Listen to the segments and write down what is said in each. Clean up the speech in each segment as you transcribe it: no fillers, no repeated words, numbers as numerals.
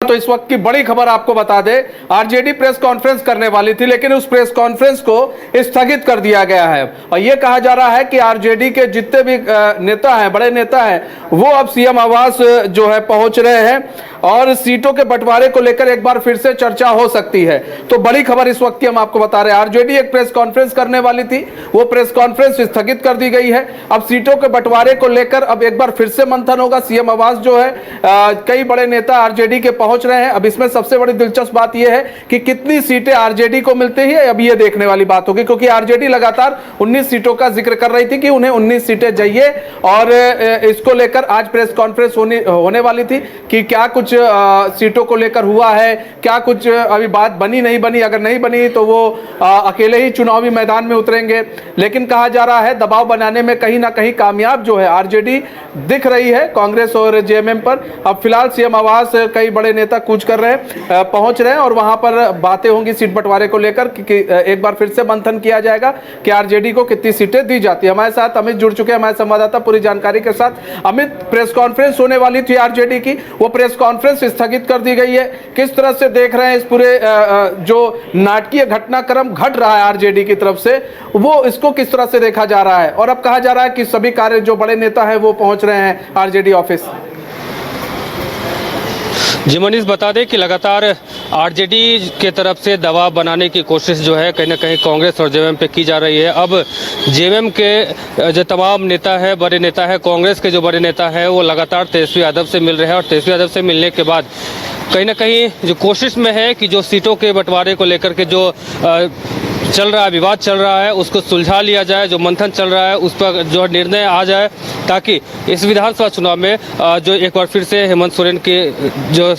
तो इस वक्त की बड़ी खबर आपको बता दे, आरजेडी प्रेस कॉन्फ्रेंस करने वाली थी लेकिन उस प्रेस कॉन्फ्रेंस को स्थगित कर दिया गया है और यह कहा जा रहा है कि आरजेडी के जितने भी नेता हैं, बड़े नेता हैं, वो अब सीएम आवास जो है पहुंच रहे हैं और सीटों के बंटवारे को लेकर एक बार फिर से चर्चा हो सकती है। तो बड़ी खबर इस वक्त की हम आपको बता रहे हैं, आरजेडी एक प्रेस कॉन्फ्रेंस करने वाली थी, वो प्रेस कॉन्फ्रेंस स्थगित कर दी गई है। अब सीटों के बंटवारे को लेकर अब एक बार फिर से मंथन होगा। सीएम आवास जो है कई बड़े नेता आरजेडी के पहुंच रहे हैं। अब इसमें सबसे बड़ी दिलचस्प बात यह है कि कितनी सीटें आरजेडी को मिलती है, अब ये देखने वाली बात होगी, क्योंकि आरजेडी लगातार 19 सीटों का जिक्र कर रही थी कि उन्हें 19 सीटें चाहिए और इसको लेकर आज प्रेस कॉन्फ्रेंस होने वाली थी कि क्या कुछ सीटों को लेकर हुआ है, क्या कुछ अभी बात बनी नहीं बनी, अगर नहीं बनी तो वो अकेले ही चुनावी मैदान में उतरेंगे। लेकिन कहा जा रहा है दबाव बनाने में कहीं ना कहीं कामयाब जो है आरजेडी दिख रही है कांग्रेस और जेएमएम पर। अब फिलहाल सीएम आवास कई बड़े नेता कूच कर रहे हैं, पहुंच रहे हैं और वहां पर बातें होंगी सीट बंटवारे को लेकर कि एक बार फिर से मंथन किया जाएगा कि आरजेडी को कितनी सीटें दी जाती है। हमारे साथ अमित जुड़ चुके हैं, हमारे संवाददाता पूरी जानकारी के साथ। अमित, प्रेस कॉन्फ्रेंस होने वाली थी आरजेडी की, वो प्रेस कॉन्फ्रेंस स्थगित कर दी गई है, किस तरह से देख रहे हैं इस पूरे जो नाटकीय घटनाक्रम घट रहा है आरजेडी की तरफ से, वो इसको किस तरह से देखा जा रहा है? और अब कहा जा रहा है कि सभी कार्य जो बड़े नेता हैं वो पहुंच रहे हैं आरजेडी ऑफिस। जी मनीष, बता दें कि लगातार आरजेडी के तरफ से दबाव बनाने की कोशिश जो है कहीं ना कहीं कांग्रेस और जेएमएम पे की जा रही है। अब जेएमएम के जो तमाम नेता है, बड़े नेता है, कांग्रेस के जो बड़े नेता है वो लगातार तेजस्वी यादव से मिल रहे हैं और तेजस्वी यादव से मिलने के बाद कहीं ना कहीं जो कोशिश में है कि जो सीटों के बंटवारे को लेकर के जो चल रहा है, विवाद चल रहा है, उसको सुलझा लिया जाए, जो मंथन चल रहा है उस पर जो निर्णय आ जाए, ताकि इस विधानसभा चुनाव में जो एक बार फिर से हेमंत सोरेन के जो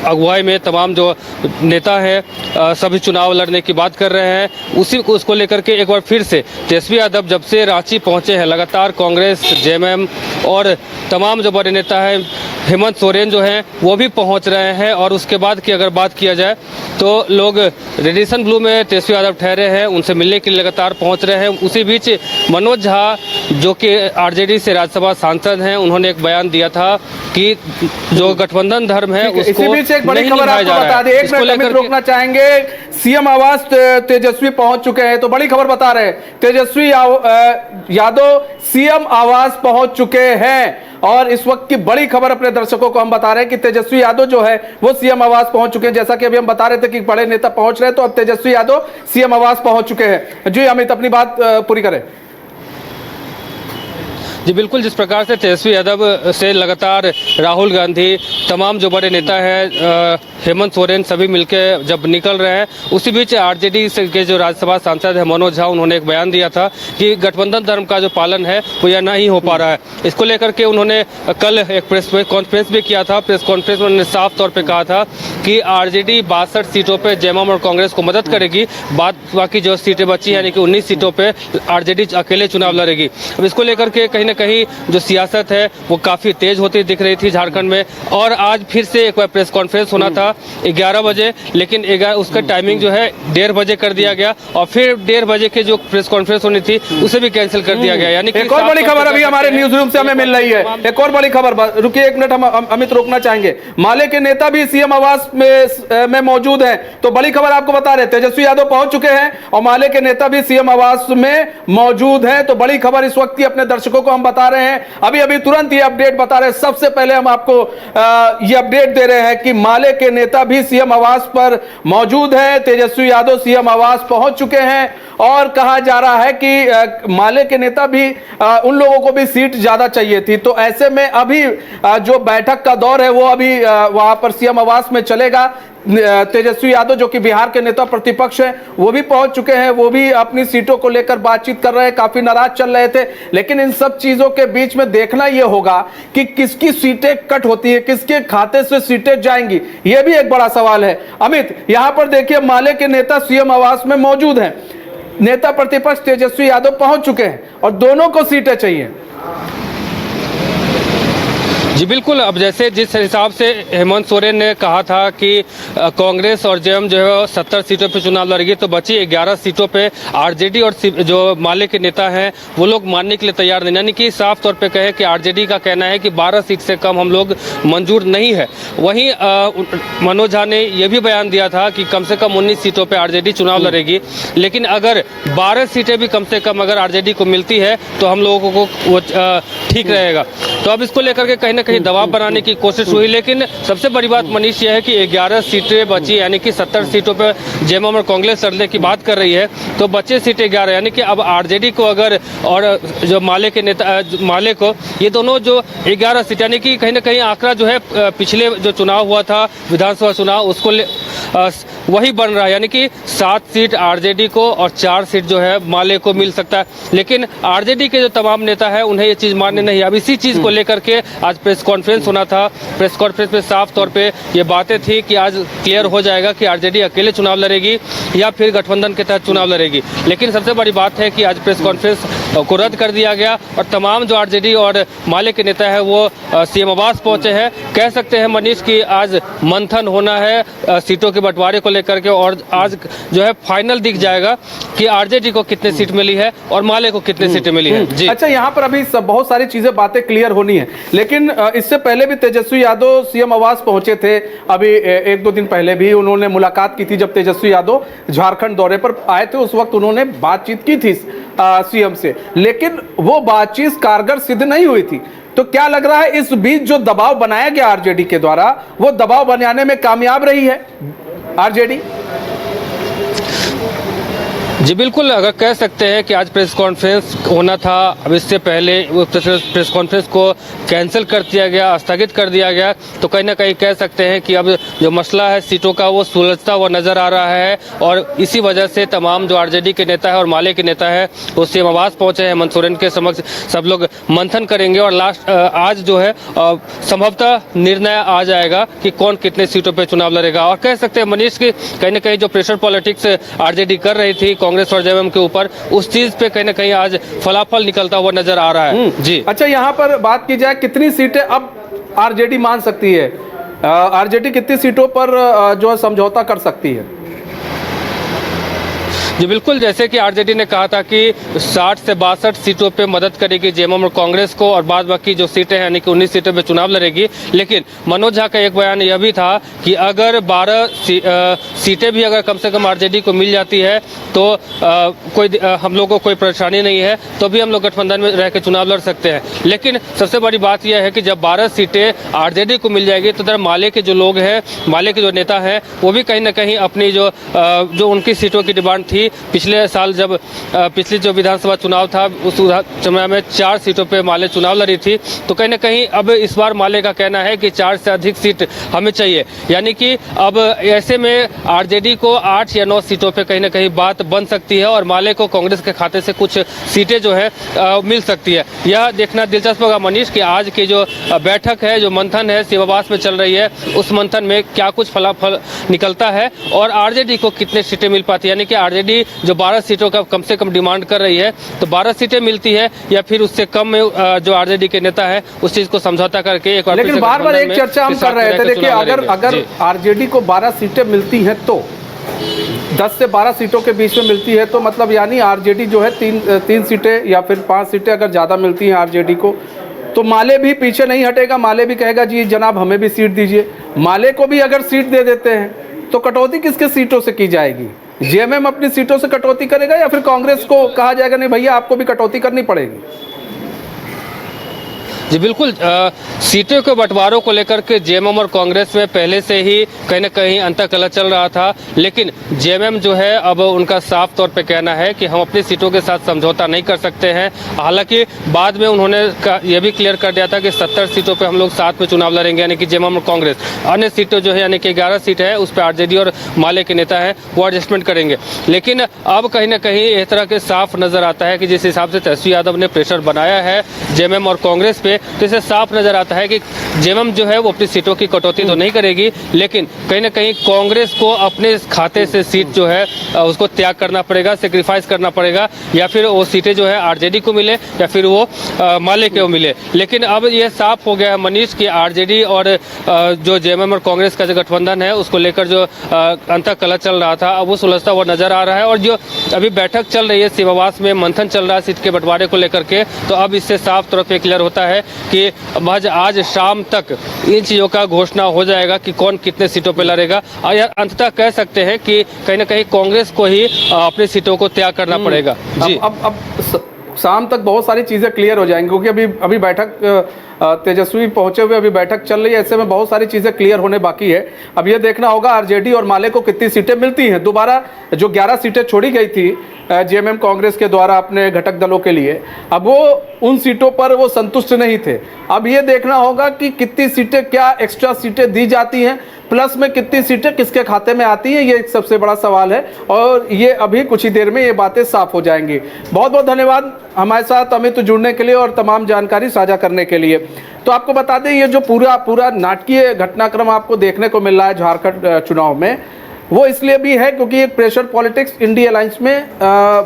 अगुवाई में तमाम जो नेता हैं सभी चुनाव लड़ने की बात कर रहे हैं, उसको लेकर के एक बार फिर से तेजस्वी यादव जब से रांची पहुंचे हैं, लगातार कांग्रेस, जेएमएम और तमाम जो बड़े नेता हैं, हेमंत सोरेन जो हैं वो भी पहुंच रहे हैं। और उसके बाद की अगर बात किया जाए तो लोग रेडिएशन ब्लू में तेजस्वी यादव ठहरे हैं, उनसे मिलने के लिए लगातार पहुंच रहे हैं। उसी बीच मनोज झा जो कि आरजेडी से राज्यसभा सांसद हैं, उन्होंने एक बयान दिया था कि जो गठबंधन धर्म है उसको इसी बीच एक बड़ी खबर आपको बता दें, एक मिनट रोकना चाहेंगे। सीएम आवास तेजस्वी पहुंच चुके हैं, तो बड़ी खबर बता रहे हैं, तेजस्वी यादव सीएम आवास पहुंच चुके हैं और इस वक्त की बड़ी खबर अपने दर्शकों को हम बता रहे हैं कि तेजस्वी यादव जो है वो सीएम आवास पहुंच चुके हैं। जैसा कि अभी हम बता रहे थे कि बड़े नेता पहुंच रहे हैं, तो अब तेजस्वी यादव सीएम आवास पहुंच चुके हैं। जी अमित, अपनी बात पूरी करें। जी बिल्कुल, जिस प्रकार से तेजस्वी यादव से लगातार राहुल गांधी, तमाम जो बड़े नेता हैं, हेमंत सोरेन, सभी मिलकर जब निकल रहे हैं, उसी बीच आरजेडी के जो राज्यसभा सांसद है मनोज झा, उन्होंने एक बयान दिया था कि गठबंधन धर्म का जो पालन है वो यह नहीं हो पा रहा है। इसको लेकर के उन्होंने कल एक प्रेस कॉन्फ्रेंस भी किया था। प्रेस कॉन्फ्रेंस में उन्होंने साफ तौर पर कहा था कि आरजेडी 62 सीटों पर जेएमएम और कांग्रेस को मदद करेगी, बाकी जो सीटें बची यानी कि 19 सीटों पर आरजेडी अकेले चुनाव लड़ेगी। अब इसको लेकर के कहीं ना कहीं जो सियासत है वो काफ़ी तेज होती दिख रही थी झारखंड में। और आज फिर से एक बार प्रेस कॉन्फ्रेंस होना था 11 बजे, लेकिन उसका टाइमिंग जो है 1:30 बजे कर दिया गया और फिर 1:30 बजे के जो प्रेस कॉन्फ्रेंस होनी थी उसे भी कैंसिल कर दिया गया। यानी कि एक और बड़ी खबर अभी हमारे न्यूज रूम से हमें मिल रही है, एक और बड़ी खबर, रुकिए एक मिनट, हम अमित रोकना चाहेंगे। माले के नेता भी सीएम आवास में मौजूद हैं, तो बड़ी खबर आपको बता रहे, तेजस्वी यादव पहुंच चुके हैं और माले के नेता भी सीएम आवास में मौजूद हैं। तो बड़ी खबर इस वक्त की अपने दर्शकों को हम बता रहे हैं, अभी तुरंत ये अपडेट बता रहे हैं। सबसे पहले हम आपको ये अपडेट दे रहे हैं कि माले के नेता भी सीएम आवास पर मौजूद है, तेजस्वी यादव सीएम आवास पहुंच चुके हैं और कहा जा रहा है कि माले के नेता भी उन लोगों को भी सीट ज्यादा चाहिए थी। तो ऐसे में अभी जो बैठक का दौर है वो अभी वहां पर सीएम आवास में चलेगा। तेजस्वी यादव जो कि बिहार के नेता प्रतिपक्ष हैं वो भी पहुंच चुके हैं, वो भी अपनी सीटों को लेकर बातचीत कर रहे हैं, काफी नाराज चल रहे थे। लेकिन इन सब चीजों के बीच में देखना यह होगा कि किसकी सीटें कट होती है, किसके खाते से सीटें जाएंगी, यह भी एक बड़ा सवाल है। अमित, यहां पर देखिए माले के नेता सीएम आवास में मौजूद हैं, नेता प्रतिपक्ष तेजस्वी यादव पहुंच चुके हैं और दोनों को सीटें चाहिए। जी बिल्कुल। अब जैसे जिस हिसाब से हेमंत सोरेन ने कहा था कि कांग्रेस और जेएमएम जो है 70 सीटों पे चुनाव लड़ेगी, तो बची 11 सीटों पे आरजेडी और जो माले के नेता हैं वो लोग मानने के लिए तैयार नहीं, यानी कि साफ तौर पे कहे कि आरजेडी का कहना है कि 12 सीट से कम हम लोग मंजूर नहीं है। वहीं मनोज झा ने यह भी बयान दिया था कि कम से कम 19 सीटों पर आरजेडी चुनाव लड़ेगी, लेकिन अगर 12 सीटें भी कम से कम अगर आरजेडी को मिलती है तो हम लोगों को वो ठीक रहेगा। तो अब इसको लेकर के कहीं ना कहीं दबाव बनाने की कोशिश हुई, लेकिन सबसे बड़ी बात मनीष यह है कि 11 सीटें बची, यानी कि 70 सीटों पर जेएमएम और कांग्रेस लड़ने की बात कर रही है, तो बचे सीटें 11, यानी कि अब आरजेडी को अगर और जो माले के नेता माले को, ये दोनों जो 11 सीट, यानी कि कहीं ना कहीं आंकड़ा जो है पिछले जो चुनाव हुआ था विधानसभा चुनाव उसको वही बन रहा है, यानी कि 7 सीट आरजेडी को और 4 सीट जो है माले को मिल सकता है। लेकिन आरजेडी के जो तमाम नेता है उन्हें ये चीज़ मान्य नहीं। अब इसी चीज़ को लेकर के आज प्रेस कॉन्फ्रेंस होना था। प्रेस कॉन्फ्रेंस में साफ तौर पे ये बातें थी कि आज क्लियर हो जाएगा कि आरजेडी अकेले चुनाव लड़ेगी या फिर गठबंधन के तहत चुनाव लड़ेगी। लेकिन सबसे बड़ी बात है कि आज प्रेस कॉन्फ्रेंस को रद्द कर दिया गया और तमाम जो आरजेडी और माले के नेता है वो सीएम आवास पहुंचे हैं। कह सकते हैं मनीष कि आज मंथन होना है सीटों के बंटवारे को लेकर के, और आज जो है फाइनल दिख जाएगा कि आरजेडी को कितने सीट मिली है और माले को कितने सीटें मिली है। जी अच्छा, यहाँ पर अभी बहुत सारी चीजें बातें क्लियर होनी है, लेकिन इससे पहले भी तेजस्वी यादव सीएम आवास पहुंचे थे। अभी 1-2 दिन पहले भी उन्होंने मुलाकात की थी, जब तेजस्वी यादव झारखंड दौरे पर आए थे, उस वक्त उन्होंने बातचीत की थी सीएम से, लेकिन वो बातचीत कारगर सिद्ध नहीं हुई थी। तो क्या लग रहा है इस बीच जो दबाव बनाया गया आरजेडी के द्वारा, वो दबाव बनाने में कामयाब रही है आरजेडी? जी बिल्कुल, अगर कह सकते हैं कि आज प्रेस कॉन्फ्रेंस होना था, अब इससे पहले वो प्रेस कॉन्फ्रेंस को कैंसिल कर दिया गया, स्थगित कर दिया गया, तो कहीं ना कहीं कह सकते हैं कि अब जो मसला है सीटों का वो सुलझता हुआ नजर आ रहा है। और इसी वजह से तमाम जो आरजेडी के नेता है और माले के नेता है वो सीएम आवास पहुंचे हैं। हेमंत सोरेन के समक्ष सब लोग मंथन करेंगे और लास्ट आज जो है संभवतः निर्णय आ जाएगा कि कौन कितने सीटों पर चुनाव लड़ेगा। और कह सकते हैं मनीष की कहीं ना कहीं जो प्रेशर पॉलिटिक्स आरजेडी कर रही थी कांग्रेस और जेएमएम के ऊपर, उस चीज पे कहीं ना कहीं आज फलाफल निकलता हुआ नजर आ रहा है। जी अच्छा, यहाँ पर बात की जाए कितनी सीटें अब आरजेडी मान सकती है, आरजेडी कितनी सीटों पर जो है समझौता कर सकती है? जी बिल्कुल, जैसे कि आरजेडी ने कहा था कि 60 से 62 सीटों पे मदद करेगी जेएमएम और कांग्रेस को, और बाद बाकी जो सीटें हैं यानी कि 19 सीटों पे चुनाव लड़ेगी। लेकिन मनोज झा का एक बयान यह भी था कि अगर 12 सीटें भी अगर कम से कम आरजेडी को मिल जाती है तो कोई हम लोगों को कोई परेशानी नहीं है, तो भी हम लोग गठबंधन में रह के चुनाव लड़ सकते हैं। लेकिन सबसे बड़ी बात यह है कि जब 12 सीटें आरजेडी को मिल जाएगी तो माले के जो लोग हैं, माले के जो नेता हैं, वो भी कहीं ना कहीं अपनी जो उनकी सीटों की डिमांड थी, पिछले साल जब पिछली जो विधानसभा चुनाव था उस समय में 4 सीटों पे माले चुनाव लड़ी थी, तो कहीं ना कहीं अब इस बार माले का कहना है कि 4 से अधिक सीट हमें चाहिए। यानी कि अब ऐसे में आरजेडी को 8 या 9 सीटों पे कहीं ना कहीं बात बन सकती है और माले को कांग्रेस के खाते से कुछ सीटें जो है मिल सकती है। यह देखना दिलचस्प होगा मनीष कि आज की जो बैठक है, जो मंथन है सीएम आवास में चल रही है, उस मंथन में क्या कुछ फलाफल निकलता है और आरजेडी को कितने सीटें मिल पाती है। यानी कि आरजेडी जो 12 सीटों का कम से कम डिमांड कर रही है, तो 12 सीटें मिलती है या फिर उससे कम में जो आरजेडी के नेता है उस चीज को समझौता करके एक बार। लेकिन बार-बार एक चर्चा हम कर रहे थे, देखिए अगर आरजेडी को 12 सीटें मिलती हैं तो 10 से 12 सीटों के बीच में मिलती है, तो मतलब यानी आरजेडी जो है 3 सीटें या फिर 5 सीटें अगर ज़्यादा मिलती हैं आरजेडी को, तो माले भी पीछे नहीं हटेगा। माले भी कहेगा जी जनाब हमें भी सीट दीजिए। माले को भी अगर सीट दे देते हैं तो कटौती किसके सीटों से की जाएगी? जेएमएम अपनी सीटों से कटौती करेगा या फिर कांग्रेस को कहा जाएगा नहीं भैया आपको भी कटौती करनी पड़ेगी? जी बिल्कुल, सीटों के बंटवारों को लेकर के जेएमएम और कांग्रेस में पहले से ही कहीं ना कहीं अंतर्कलह चल रहा था, लेकिन जेएमएम जो है अब उनका साफ तौर पे कहना है कि हम अपनी सीटों के साथ समझौता नहीं कर सकते हैं। हालांकि बाद में उन्होंने यह भी क्लियर कर दिया था कि 70 सीटों पे हम लोग साथ में चुनाव लड़ेंगे, यानी कि जेएमएम और कांग्रेस। अन्य सीटें जो है यानी कि 11 सीट है उस पर आरजेडी और माले के नेता हैं वो एडजस्टमेंट करेंगे। लेकिन अब कहीं ना कहीं इस तरह के साफ नजर आता है कि जिस हिसाब से तेजस्वी यादव ने प्रेशर बनाया है जेएमएम और कांग्रेस पे, तो इससे साफ नजर आता है कि जेएमएम जो है वो अपनी सीटों की कटौती तो नहीं करेगी, लेकिन कहीं ना कहीं कांग्रेस को अपने खाते से सीट जो है उसको त्याग करना पड़ेगा, सेक्रीफाइस करना पड़ेगा, या फिर वो सीटें जो है आरजेडी को मिले या फिर वो माले को मिले। लेकिन अब ये साफ हो गया है मनीष कि आरजेडी और जो जेएमएम और कांग्रेस का जो गठबंधन है उसको लेकर जो अंतःकलह चल रहा था अब वो सुलझता हुआ नजर आ रहा है। और जो अभी बैठक चल रही है सेवावास में, मंथन चल रहा है सीट के बंटवारे को लेकर के, तो अब इससे साफ तौर पे क्लियर होता है कि महज आज शाम तक इन चीजों का घोषणा हो जाएगा कि कौन कितने सीटों पे लड़ेगा। और यह अंततः कह सकते हैं कि कहीं ना कहीं कांग्रेस को ही अपनी सीटों को त्याग करना पड़ेगा। जी अब शाम तक बहुत सारी चीज़ें क्लियर हो जाएंगी, क्योंकि अभी बैठक तेजस्वी पहुंचे हुए अभी बैठक चल रही है, ऐसे में बहुत सारी चीज़ें क्लियर होने बाकी है। अब ये देखना होगा आरजेडी और माले को कितनी सीटें मिलती हैं। दोबारा जो 11 सीटें छोड़ी गई थी जेएमएम कांग्रेस के द्वारा अपने घटक दलों के लिए, अब वो उन सीटों पर वो संतुष्ट नहीं थे। अब ये देखना होगा कि कितनी सीटें, क्या एक्स्ट्रा सीटें दी जाती हैं, प्लस में कितनी सीटें किसके खाते में आती हैं, ये एक सबसे बड़ा सवाल है। और ये अभी कुछ ही देर में ये बातें साफ हो जाएंगी। बहुत बहुत धन्यवाद हमारे साथ अमित जुड़ने के लिए और तमाम जानकारी साझा करने के लिए। तो आपको बता दें, ये जो पूरा नाटकीय घटनाक्रम आपको देखने को मिल रहा है झारखंड चुनाव में, वो इसलिए भी है क्योंकि एक प्रेशर पॉलिटिक्स इंडी अलायंस में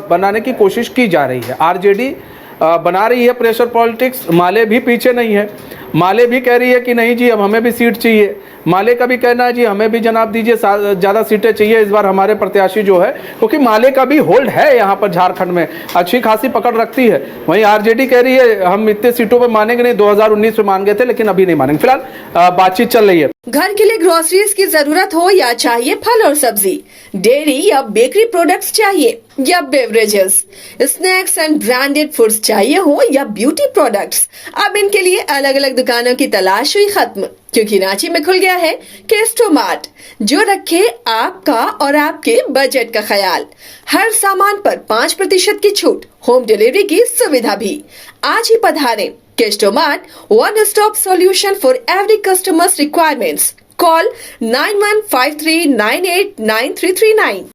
बनाने की कोशिश की जा रही है। आरजेडी बना रही है प्रेशर पॉलिटिक्स, माले भी पीछे नहीं है। माले भी कह रही है कि नहीं जी अब हमें भी सीट चाहिए। माले का भी कहना है जी हमें भी जनाब दीजिए, ज़्यादा सीटें चाहिए इस बार हमारे प्रत्याशी जो है, क्योंकि माले का भी होल्ड है यहाँ पर झारखंड में, अच्छी खासी पकड़ रखती है। वहीं आरजेडी कह रही है हम इतने सीटों पर मानेंगे नहीं, 2019 में मान गए थे लेकिन अभी नहीं मानेंगे। फिलहाल बातचीत चल रही है। घर के लिए ग्रोसरीज की जरूरत हो या चाहिए फल और सब्जी, डेयरी या बेकरी प्रोडक्ट्स चाहिए या beverages, snacks and branded foods चाहिए हो या ब्यूटी प्रोडक्ट्स, अब इनके लिए अलग अलग दुकानों की तलाश हुई खत्म, क्योंकि रांची में खुल गया है केस्टोमार्ट, जो रखे आपका और आपके बजट का ख्याल। हर सामान पर 5% की छूट, होम डिलीवरी की सुविधा भी। आज ही पधारें Kestomart, one stop solution for every customers requirements. Call 9153989339।